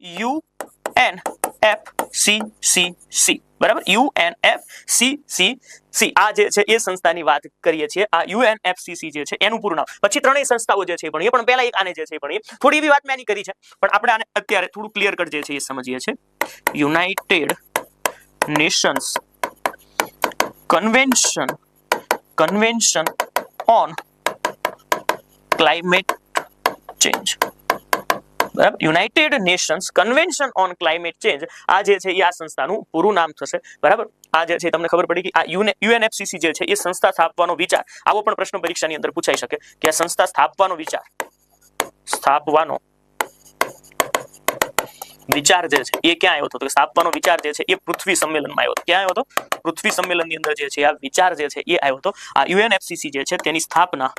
UNFCCC બરાબર UNFCCC આ જે છે એ સંસ્થાની વાત કરીએ છીએ આ UNFCCC જે છે એનું પૂરું નામ પછી ત્રણેય સંસ્થાઓ જે છે પણ પહેલા એક આને જે છે પણ થોડી એવી વાત મેં આની કરી છે પણ આપણે આને અત્યારે થોડું ક્લિયર કટ જે છે એ સમજીએ છીએ United Nations Convention on Climate Change બરાબર United Nations Convention on Climate Change આ જે છે એ આ સંસ્થાનું પૂરું નામ થશે બરાબર આ જે છે તમને ખબર પડી કે આ યુએનએફસીસી જે છે એ સંસ્થા સ્થાપવાનો વિચાર આવો પણ પ્રશ્ન પરીક્ષાની અંદર પૂછાઈ શકે કે આ સંસ્થા સ્થાપવાનો વિચાર જે છે એ ક્યાં આવ્યો હતો તો સ્થાપવાનો વિચાર જે છે એ પૃથ્વી સંમેલનમાં આવ્યો હતો ક્યાં આવ્યો હતો પૃથ્વી સંમેલનની અંદર જે છે આ વિચાર જે છે એ આવ્યો હતો આ યુએનએફસીસી જે છે તેની સ્થાપના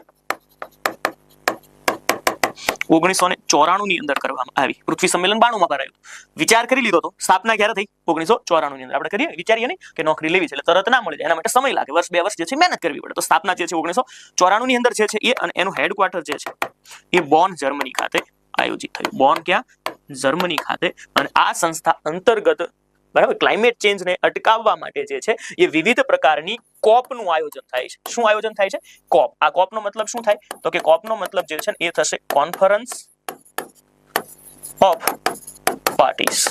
1994 ની અંદર કરવામાં આવી પૃથ્વી સંમેલન 92 માં કરાયું વિચાર કરી લીધો તો સ્થાપના ક્યારે થઈ 1994 ની અંદર આપણે કરીએ વિચારીએ નહીં કે નોકરી લેવી છે એટલે તરત ના મળી જાય એના માટે સમય લાગે વર્ષ 2 વર્ષ જે છે મહેનત કરવી પડે તો સ્થાપના જે છે 1994 ની અંદર જે છે એ અને એનું હેડક્વાર્ટર જે છે એ બોન જર્મની ખાતે આયોજિત થયું બોન ક્યાં જર્મની ખાતે અને આ સંસ્થા અંતર્ગત બરાબર ક્લાઇમેટ ચેન્જ ને અટકાવવા માટે જે છે એ વિવિધ પ્રકારની કોપનું આયોજન થાય છે શું આયોજન થાય છે કોપ આ કોપનો મતલબ શું થાય તો કે કોપનો મતલબ જે છે એ થશે કોન્ફરન્સ ઓફ પાર્ટીઝ